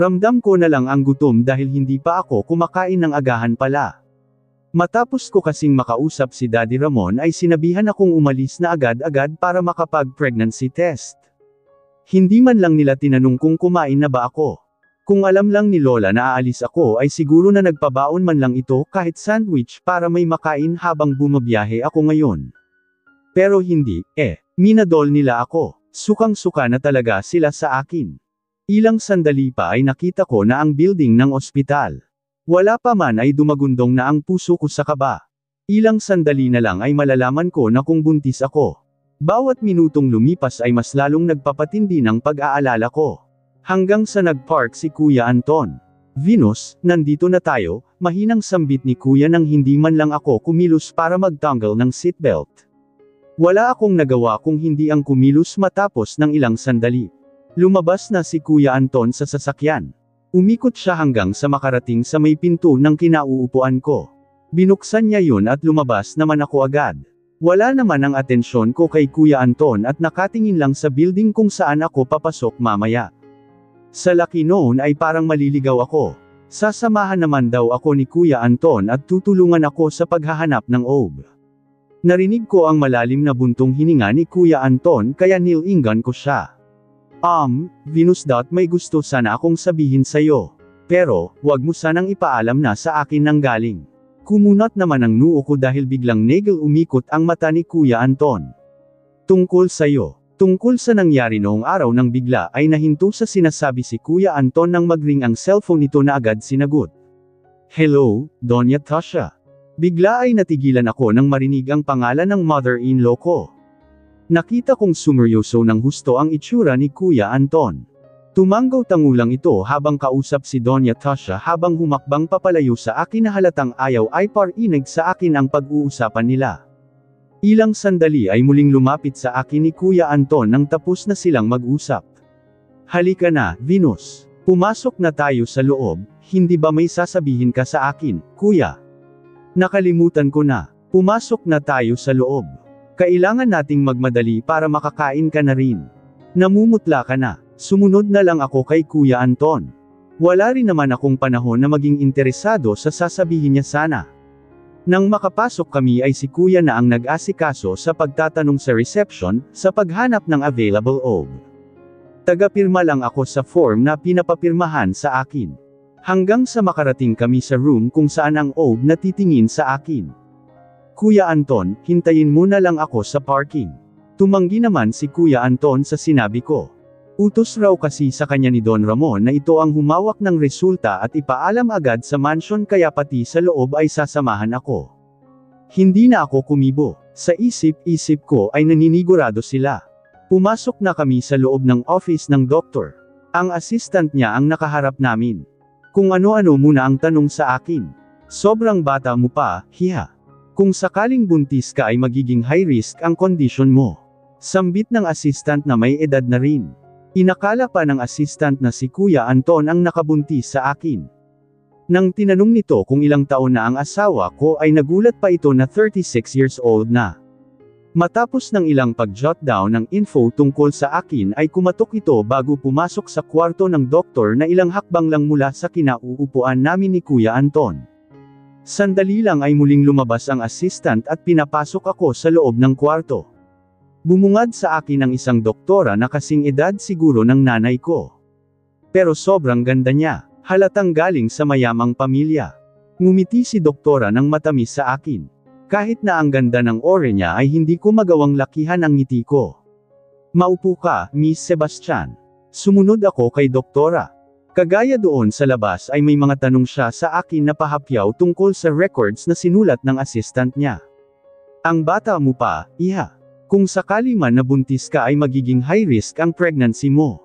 Ramdam ko na lang ang gutom dahil hindi pa ako kumakain ng agahan pala. Matapos ko kasing makausap si Daddy Ramon ay sinabihan akong umalis na agad-agad para makapag-pregnancy test. Hindi man lang nila tinanong kung kumain na ba ako. Kung alam lang ni Lola na aalis ako ay siguro na nagpabaon man lang ito kahit sandwich para may makain habang bumabiyahe ako ngayon. Pero hindi, minadol nila ako. Sukang-suka na talaga sila sa akin. Ilang sandali pa ay nakita ko na ang building ng ospital. Wala pa man ay dumagundong na ang puso ko sa kaba. Ilang sandali na lang ay malalaman ko na kung buntis ako. Bawat minutong lumipas ay mas lalong nagpapatindi ng pag-aalala ko. Hanggang sa nag-park si Kuya Anton. Venus, nandito na tayo, mahinang sambit ni Kuya nang hindi man lang ako kumilos para magtanggal ng seatbelt. Wala akong nagawa kung hindi ang kumilos matapos ng ilang sandali. Lumabas na si Kuya Anton sa sasakyan. Umikot siya hanggang sa makarating sa may pinto ng kinauupuan ko. Binuksan niya yun at lumabas naman ako agad. Wala naman ang atensyon ko kay Kuya Anton at nakatingin lang sa building kung saan ako papasok mamaya. Sa laki noon ay parang maliligaw ako. Sasamahan naman daw ako ni Kuya Anton at tutulungan ako sa paghahanap ng OB. Narinig ko ang malalim na buntong hininga ni Kuya Anton kaya nilingan ko siya. Venus. May gusto sana akong sabihin sa'yo. Pero, wag mo sanang ipaalam na sa akin nang galing. Kumunat naman ang noo ko dahil biglang negel umikot ang mata ni Kuya Anton. Tungkol sa'yo. Tungkol sa nangyari noong araw nang bigla ay nahinto sa sinasabi si Kuya Anton nang magring ang cellphone nito na agad sinagot. Hello, Doña Tasha. Bigla ay natigilan ako nang marinig ang pangalan ng mother-in-law ko. Nakita kong sumeryoso ng husto ang itsura ni Kuya Anton. Tumanggaw-tango lang ito habang kausap si Doña Tasha habang humakbang papalayo sa akin na halatang ayaw ay parinig sa akin ang pag-uusapan nila. Ilang sandali ay muling lumapit sa akin ni Kuya Anton nang tapos na silang mag-usap. Halika na, Venus. Pumasok na tayo sa loob, hindi ba may sasabihin ka sa akin, Kuya? Nakalimutan ko na. Pumasok na tayo sa loob. Kailangan nating magmadali para makakain ka na rin. Namumutla ka na. Sumunod na lang ako kay Kuya Anton. Wala rin naman akong panahon na maging interesado sa sasabihin niya sana. Nang makapasok kami ay si Kuya na ang nag-asikaso sa pagtatanong sa reception, sa paghanap ng available OB. Tagapirma lang ako sa form na pinapapirmahan sa akin. Hanggang sa makarating kami sa room kung saan ang OB na titingin sa akin. Kuya Anton, hintayin mo na lang ako sa parking. Tumanggi naman si Kuya Anton sa sinabi ko. Utos raw kasi sa kanya ni Don Ramon na ito ang humawak ng resulta at ipaalam agad sa mansion kaya pati sa loob ay sasamahan ako. Hindi na ako kumibo. Sa isip-isip ko ay naninigurado sila. Pumasok na kami sa loob ng office ng doktor. Ang assistant niya ang nakaharap namin. Kung ano-ano muna ang tanong sa akin. Sobrang bata mo pa, hiha. Kung sakaling buntis ka ay magiging high risk ang condition mo. Sambit ng assistant na may edad na rin. Inakala pa ng assistant na si Kuya Anton ang nakabuntis sa akin. Nang tinanong nito kung ilang taon na ang asawa ko ay nagulat pa ito na 36 years old na. Matapos ng ilang pag-jot down ng info tungkol sa akin ay kumatok ito bago pumasok sa kwarto ng doktor na ilang hakbang lang mula sa kinauupuan namin ni Kuya Anton. Sandali lang ay muling lumabas ang assistant at pinapasok ako sa loob ng kwarto. Bumungad sa akin ang isang doktora na kasing edad siguro ng nanay ko. Pero sobrang ganda niya, halatang galing sa mayamang pamilya. Ngumiti si doktora ng matamis sa akin. Kahit na ang ganda ng ore niya ay hindi ko magawang lakihan ang ngiti ko. Maupo ka, Miss Sebastian. Sumunod ako kay doktora. Kagaya doon sa labas ay may mga tanong siya sa akin na pahapyaw tungkol sa records na sinulat ng assistant niya. Ang bata mo pa, iha. Kung sakali man na buntis ka ay magiging high risk ang pregnancy mo.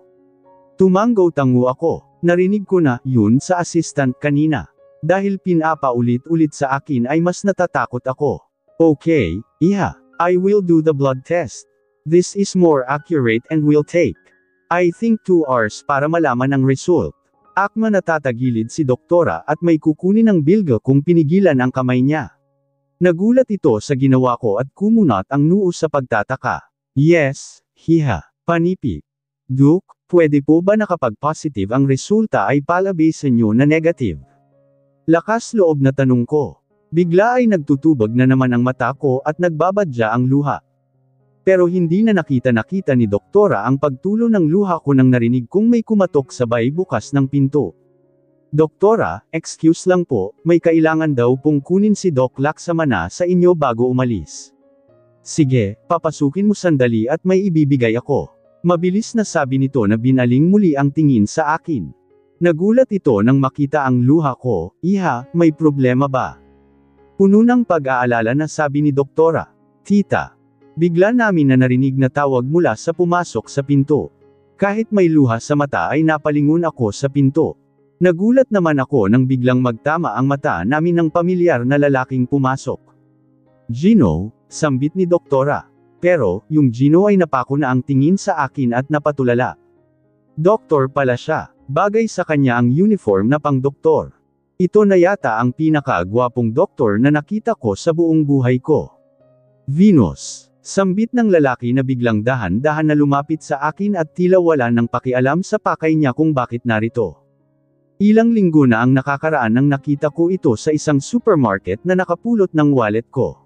Tumanggaw-tango ako. Narinig ko na, yun sa assistant kanina. Dahil pinapaulit-ulit sa akin ay mas natatakot ako. Okay, iha. I will do the blood test. This is more accurate and will take, I think 2 hours para malaman ang result. Akma natatagilid si doktora at may kukunin ng bilga kung pinigilan ang kamay niya. Nagulat ito sa ginawa ko at kumunat ang noo sa pagtataka. Yes, hiha. Panipi. Duk, pwede po ba na kapag positive ang resulta ay palabasin nyo na negative? Lakas loob na tanong ko. Bigla ay nagtutubag na naman ang mata ko at nagbabadya ang luha. Pero hindi na nakita ni doktora ang pagtulo ng luha ko nang narinig kong may kumatok sabay bukas ng pinto. Doktora, excuse lang po, may kailangan daw pong kunin si Doc Laksamana sa inyo bago umalis. Sige, papasukin mo sandali at may ibibigay ako. Mabilis na sabi nito na binaling muli ang tingin sa akin. Nagulat ito nang makita ang luha ko, iha, may problema ba? Puno ng pag-aalala na sabi ni Doktora. Tita. Bigla namin na narinig na tawag mula sa pumasok sa pinto. Kahit may luha sa mata ay napalingon ako sa pinto. Nagulat naman ako nang biglang magtama ang mata namin ng pamilyar na lalaking pumasok. Gino, sambit ni Doktora. Pero, yung Gino ay napako na ang tingin sa akin at napatulala. Doktor pala siya. Bagay sa kanya ang uniform na pang-doktor. Ito na yata ang pinaka-gwapong doktor na nakita ko sa buong buhay ko. Venus. Sambit ng lalaki na biglang dahan-dahan na lumapit sa akin at tila wala nang pakialam sa pakay niya kung bakit narito. Ilang linggo na ang nakakaraan nang nakita ko ito sa isang supermarket na nakapulot ng wallet ko.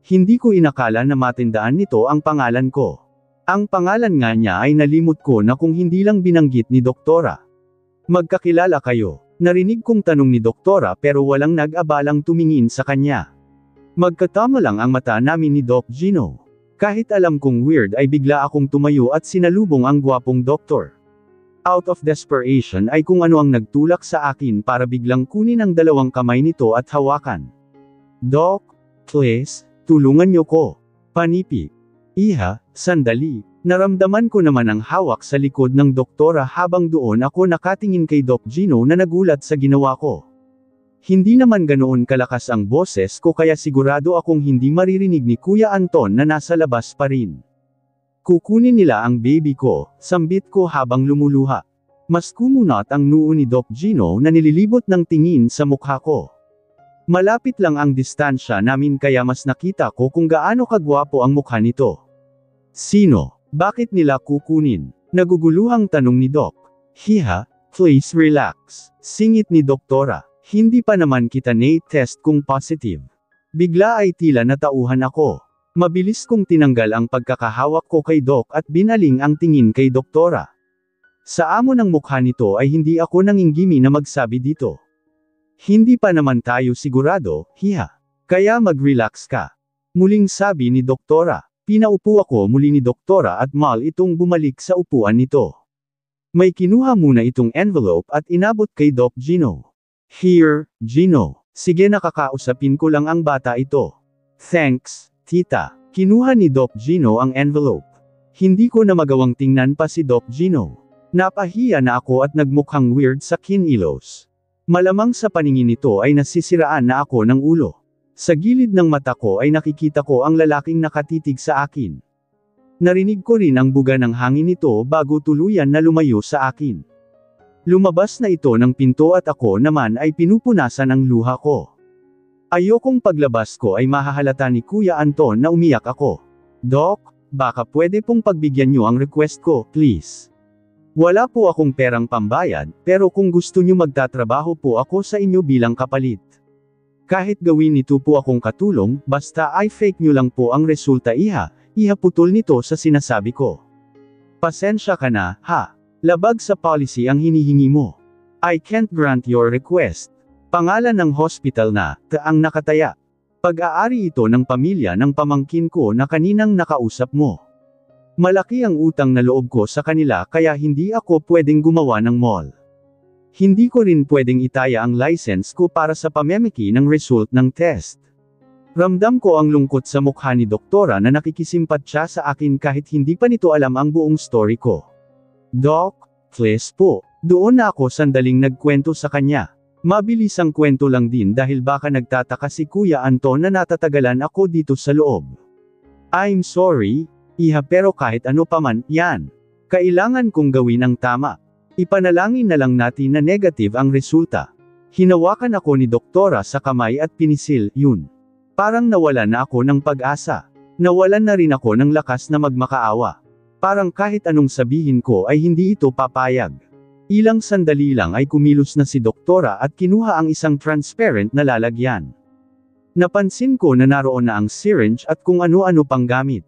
Hindi ko inakala na matindaan nito ang pangalan ko. Ang pangalan nga niya ay nalimot ko na kung hindi lang binanggit ni Doktora. Magkakilala kayo. Narinig kong tanong ni Doktora pero walang nag-abalang tumingin sa kanya. Magkatama lang ang mata namin ni Doc Gino. Kahit alam kong weird ay bigla akong tumayo at sinalubong ang gwapong doktor. Out of desperation ay kung ano ang nagtulak sa akin para biglang kunin ang dalawang kamay nito at hawakan. Doc, please, tulungan niyo ko. Panipi. Iha, sandali. Naramdaman ko naman ang hawak sa likod ng doktora habang doon ako nakatingin kay Doc Gino na nagulat sa ginawa ko. Hindi naman ganoon kalakas ang boses ko kaya sigurado akong hindi maririnig ni Kuya Anton na nasa labas pa rin. Kukunin nila ang baby ko, sambit ko habang lumuluha. Mas kumunat ang noo ni Doc Gino na nililibot ng tingin sa mukha ko. Malapit lang ang distansya namin kaya mas nakita ko kung gaano kagwapo ang mukha nito. Sino? Bakit nila kukunin? Naguguluhang tanong ni Doc. Hiha, please relax. Singit ni Doktora. Hindi pa naman kita na-test kung positive. Bigla ay tila natauhan ako. Mabilis kong tinanggal ang pagkakahawak ko kay Doc at binaling ang tingin kay Doktora. Sa amo ng mukha nito ay hindi ako nanginggimi na magsabi dito. Hindi pa naman tayo sigurado, hiha. Kaya mag-relax ka. Muling sabi ni Doktora. Pinaupo ako muli ni Doktora at mal itong bumalik sa upuan nito. May kinuha muna itong envelope at inabot kay Doc Gino. Here, Gino. Sige nakakausapin ko lang ang bata ito. Thanks, tita. Kinuha ni Doc Gino ang envelope. Hindi ko na magawang tingnan pa si Doc Gino. Napahiya na ako at nagmukhang weird sa kinilos. Malamang sa paningin nito ay nasisiraan na ako ng ulo. Sa gilid ng mata ko ay nakikita ko ang lalaking nakatitig sa akin. Narinig ko rin ang buga ng hangin nito bago tuluyan na lumayo sa akin. Lumabas na ito ng pinto at ako naman ay pinupunasan ang luha ko. Ayokong paglabas ko ay mahahalata ni Kuya Anton na umiyak ako. Doc, baka pwede pong pagbigyan niyo ang request ko, please. Wala po akong perang pambayad, pero kung gusto niyo magtatrabaho po ako sa inyo bilang kapalit. Kahit gawin nito po akong katulong, basta ay fake nyo lang po ang resulta iha putol nito sa sinasabi ko. Pasensya ka na, ha? Labag sa policy ang hinihingi mo. I can't grant your request. Pangalan ng hospital na, ang nakataya. Pag-aari ito ng pamilya ng pamangkin ko na kaninang nakausap mo. Malaki ang utang na loob ko sa kanila kaya hindi ako pwedeng gumawa ng mall. Hindi ko rin pwedeng itaya ang license ko para sa pamemeki ng result ng test. Ramdam ko ang lungkot sa mukha ni Doktora na nakikisimpat siya sa akin kahit hindi pa nito alam ang buong story ko. Doc, please po. Doon na ako sandaling nagkwento sa kanya. Mabilis ang kwento lang din dahil baka nagtataka si Kuya Anton na natatagalan ako dito sa loob. I'm sorry, iha pero kahit ano pa man, yan. Kailangan kong gawin ang tama. Ipanalangin na lang natin na negative ang resulta. Hinawakan ako ni Doktora sa kamay at pinisil, yun. Parang nawala na ako ng pag-asa. Nawalan na rin ako ng lakas na magmakaawa. Parang kahit anong sabihin ko ay hindi ito papayag. Ilang sandali lang ay kumilos na si Doktora at kinuha ang isang transparent na lalagyan. Napansin ko na naroon na ang syringe at kung ano-ano pang gamit.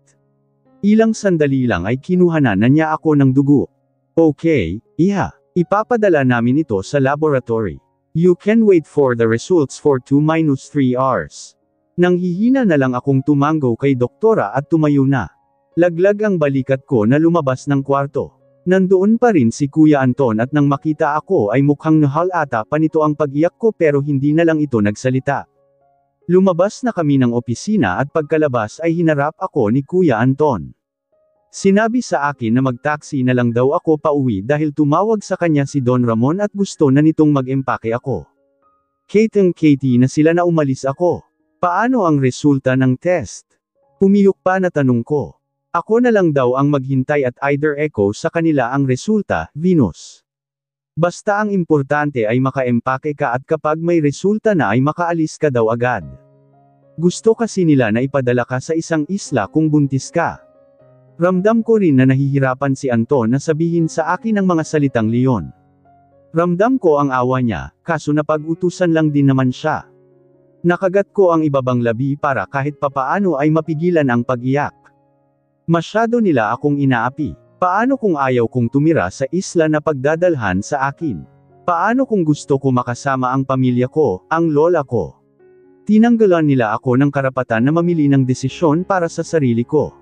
Ilang sandali lang ay kinuha na niya ako ng dugo. Okay, iha. Ipapadala namin ito sa laboratory. You can wait for the results for 2-3 hours. Nanghihina na lang akong tumanggo kay Doktora at tumayo na. Laglag ang balikat ko na lumabas ng kwarto. Nandoon pa rin si Kuya Anton at nang makita ako ay mukhang nahal ata pa nito ang pag-iyak ko pero hindi na lang ito nagsalita. Lumabas na kami ng opisina at pagkalabas ay hinarap ako ni Kuya Anton. Sinabi sa akin na mag-taxi na lang daw ako pauwi dahil tumawag sa kanya si Don Ramon at gusto na nitong mag-empake ako. Katie na sila na umalis ako. Paano ang resulta ng test? Pumiyok pa na tanong ko. Ako na lang daw ang maghintay at either echo sa kanila ang resulta, Venus. Basta ang importante ay maka-empake ka at kapag may resulta na ay makaalis ka daw agad. Gusto kasi nila na ipadala ka sa isang isla kung buntis ka. Ramdam ko rin na nahihirapan si Anton na sabihin sa akin ang mga salitang leon. Ramdam ko ang awa niya, kaso napag-utusan lang din naman siya. Nakagat ko ang ibabang labi para kahit papaano ay mapigilan ang pag-iyak. Masyado nila akong inaapi. Paano kung ayaw kong tumira sa isla na pagdadalhan sa akin? Paano kung gusto ko makasama ang pamilya ko, ang lola ko? Tinanggalan nila ako ng karapatan na mamili ng desisyon para sa sarili ko.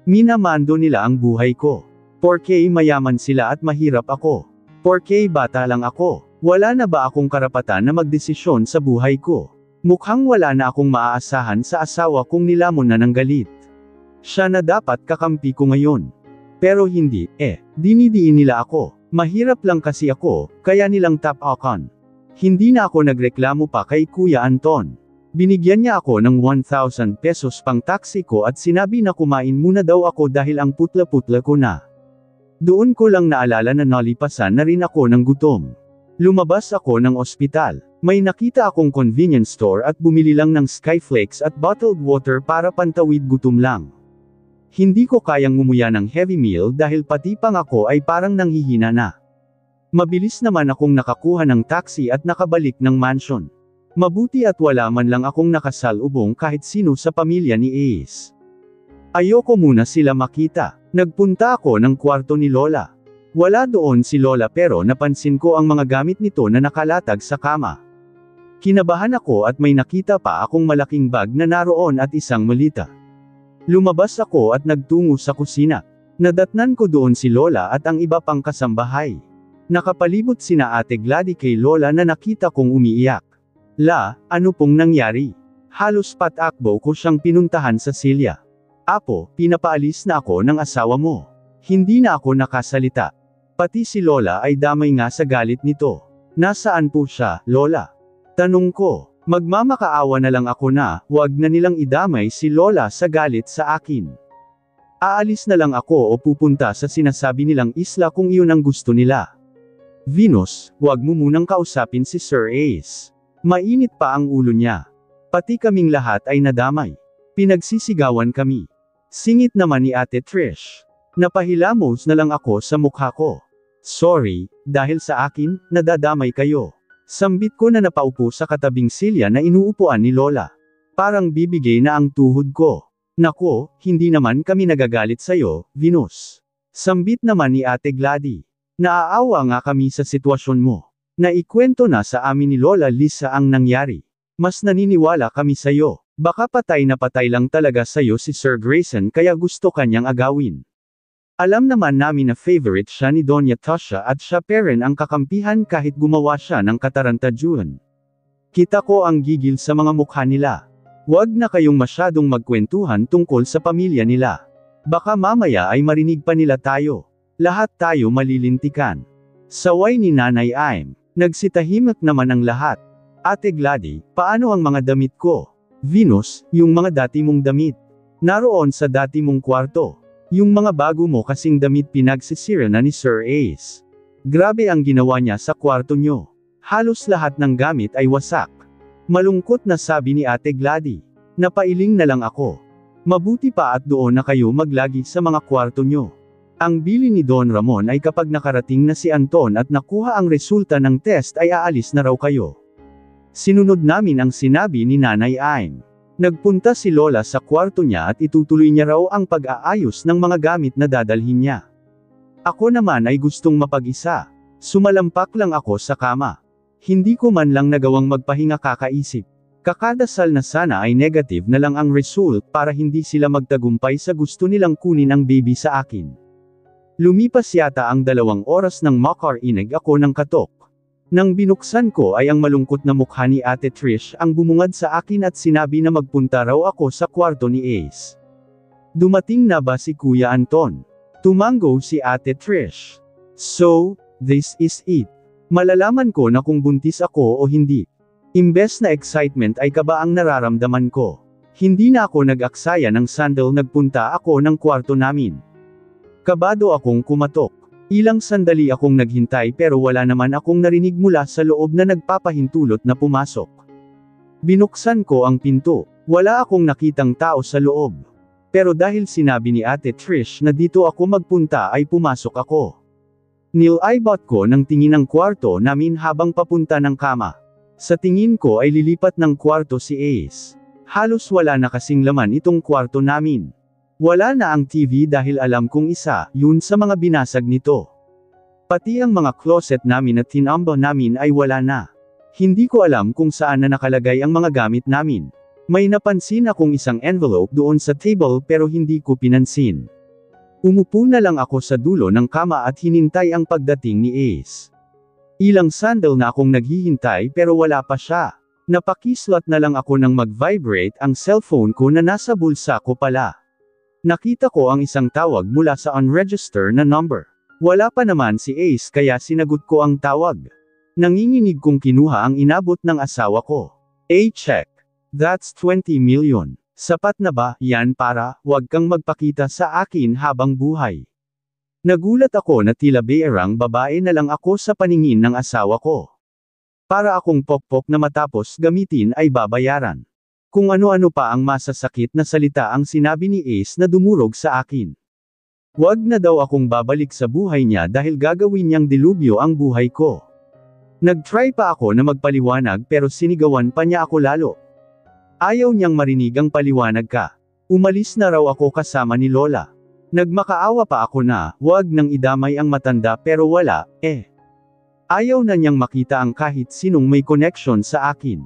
Minamando nila ang buhay ko. Porke mayaman sila at mahirap ako. Porke bata lang ako. Wala na ba akong karapatan na magdesisyon sa buhay ko? Mukhang wala na akong maaasahan sa asawa kong nilamon na ng galit. Siya na dapat kakampi ko ngayon. Pero hindi, dinidiin nila ako. Mahirap lang kasi ako, kaya nilang tap-akan. Hindi na ako nagreklamo pa kay Kuya Anton. Binigyan niya ako ng 1,000 pesos pang taxi ko at sinabi na kumain muna daw ako dahil ang putla-putla ko na. Doon ko lang naalala na nalipasan na rin ako ng gutom. Lumabas ako ng ospital. May nakita akong convenience store at bumili lang ng Skyflakes at bottled water para pantawid gutom lang. Hindi ko kayang ngumuya ng heavy meal dahil pati pang ako ay parang nanghihina na. Mabilis naman akong nakakuha ng taxi at nakabalik ng mansion. Mabuti at wala man lang akong nakasalubong kahit sino sa pamilya ni Ace. Ayoko muna sila makita. Nagpunta ako ng kwarto ni Lola. Wala doon si Lola pero napansin ko ang mga gamit nito na nakalatag sa kama. Kinabahan ako at may nakita pa akong malaking bag na naroon at isang malita. Lumabas ako at nagtungo sa kusina. Nadatnan ko doon si Lola at ang iba pang kasambahay. Nakapalibot sina Ate Gladys kay Lola na nakita kong umiiyak. La, ano pong nangyari? Halos patakbo ko siyang pinuntahan sa silya. Apo, pinapaalis na ako ng asawa mo. Hindi na ako nakasalita. Pati si Lola ay damay nga sa galit nito. Nasaan po siya, Lola? Tanong ko. Magmamakaawa na lang ako na, wag na nilang idamay si Lola sa galit sa akin. Aalis na lang ako o pupunta sa sinasabi nilang isla kung iyon ang gusto nila. Venus, wag mo munang kausapin si Sir Ace. Mainit pa ang ulo niya. Pati kaming lahat ay nadamay. Pinagsisigawan kami. Singit naman ni Ate Trish. Napahilamos na lang ako sa mukha ko. Sorry, dahil sa akin, nadadamay kayo. Sambit ko na napaupo sa katabing silya na inuupuan ni Lola. Parang bibigay na ang tuhod ko. Nako, hindi naman kami nagagalit sa'yo, Venus. Sambit naman ni Ate Gladys. Naaawa nga kami sa sitwasyon mo. Naikwento na sa amin ni Lola Lisa ang nangyari. Mas naniniwala kami sa'yo. Baka patay na patay lang talaga sa'yo si Sir Grayson kaya gusto kanyang agawin. Alam naman namin na favorite siya ni Doña Tasha at siya pa rin ang kakampihan kahit gumawa siya ng katarantaduhan. Kita ko ang gigil sa mga mukha nila. Huwag na kayong masyadong magkwentuhan tungkol sa pamilya nila. Baka mamaya ay marinig pa nila tayo. Lahat tayo malilintikan. Saway ni Nanay Aim. Nagsitahimik naman ang lahat. Ate Gladys, paano ang mga damit ko? Venus, yung mga dati mong damit. Naroon sa dati mong kwarto. Yung mga bago mo kasing damit pinagsisira na ni Sir Ace. Grabe ang ginawa niya sa kwarto nyo. Halos lahat ng gamit ay wasak. Malungkot na sabi ni Ate Gladys. Napailing na lang ako. Mabuti pa at doon na kayo maglagi sa mga kwarto nyo. Ang bili ni Don Ramon ay kapag nakarating na si Anton at nakuha ang resulta ng test ay aalis na raw kayo. Sinunod namin ang sinabi ni Nanay Aim. Nagpunta si Lola sa kwarto niya at itutuloy niya raw ang pag-aayos ng mga gamit na dadalhin niya. Ako naman ay gustong mapag-isa. Sumalampak lang ako sa kama. Hindi ko man lang nagawang magpahinga kakaisip. Kakadasal na sana ay negative na lang ang result para hindi sila magtagumpay sa gusto nilang kunin ang baby sa akin. Lumipas yata ang 2 oras nang makarinig ako ng katok. Nang binuksan ko ay ang malungkot na mukha ni Ate Trish ang bumungad sa akin at sinabi na magpunta raw ako sa kwarto ni Ace. Dumating na ba si Kuya Anton? Tumango si Ate Trish. So, this is it. Malalaman ko na kung buntis ako o hindi. Imbes na excitement ay kaba ang nararamdaman ko. Hindi na ako nag-aksaya ng sandal, nagpunta ako ng kwarto namin. Kabado akong kumatok. Ilang sandali akong naghintay pero wala naman akong narinig mula sa loob na nagpapahintulot na pumasok. Binuksan ko ang pinto. Wala akong nakitang tao sa loob. Pero dahil sinabi ni Ate Trish na dito ako magpunta ay pumasok ako. Nilibot ko ng tingin ang kwarto namin habang papunta ng kama. Sa tingin ko ay lilipat ng kwarto si Ace. Halos wala na kasing laman itong kwarto namin. Wala na ang TV dahil alam kong isa, yun sa mga binasag nito. Pati ang mga closet namin at tinamba namin ay wala na. Hindi ko alam kung saan na nakalagay ang mga gamit namin. May napansin akong isang envelope doon sa table pero hindi ko pinansin. Umupo na lang ako sa dulo ng kama at hinintay ang pagdating ni Ace. Ilang sandal na akong naghihintay pero wala pa siya. Napakislot na lang ako nang mag-vibrate ang cellphone ko na nasa bulsa ko pala. Nakita ko ang isang tawag mula sa unregistered na number. Wala pa naman si Ace kaya sinagot ko ang tawag. Nanginginig kong kinuha ang inabot ng asawa ko. Check. That's 20 million. Sapat na ba yan para wag kang magpakita sa akin habang buhay? Nagulat ako na tila beerang babae na lang ako sa paningin ng asawa ko. Para akong pokpok na matapos gamitin ay babayaran. Kung ano-ano pa ang masasakit na salita ang sinabi ni Ace na dumurog sa akin. Wag na daw akong babalik sa buhay niya dahil gagawin niyang dilubyo ang buhay ko. Nag-try pa ako na magpaliwanag pero sinigawan pa niya ako lalo. Ayaw niyang marinig ang paliwanag ka. Umalis na raw ako kasama ni Lola. Nagmakaawa pa ako na, wag nang idamay ang matanda pero wala, Ayaw na niyang makita ang kahit sinong may connection sa akin.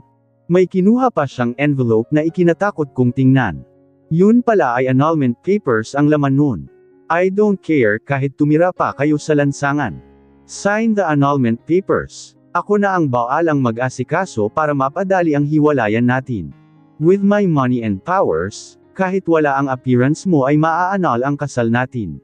May kinuha pa siyang envelope na ikinatakot kong tingnan. Yun pala ay annulment papers ang laman nun. I don't care kahit tumira pa kayo sa lansangan. Sign the annulment papers. Ako na ang baalang mag-asikaso para mapadali ang hiwalayan natin. With my money and powers, kahit wala ang appearance mo ay maa-annul ang kasal natin.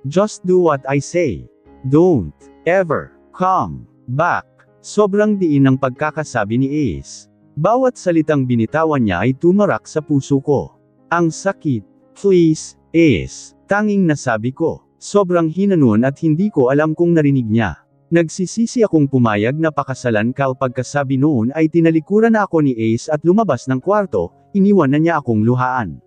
Just do what I say. Don't ever come back. Sobrang diin ang pagkakasabi ni Ace. Bawat salitang binitawan niya ay tumarak sa puso ko. Ang sakit. Please, Ace. Tanging nasabi ko. Sobrang hinanon at hindi ko alam kung narinig niya. Nagsisisi akong pumayag na pakasalan pagkasabi noon ay tinalikuran na ako ni Ace at lumabas ng kwarto, iniwan na niya akong luhaan.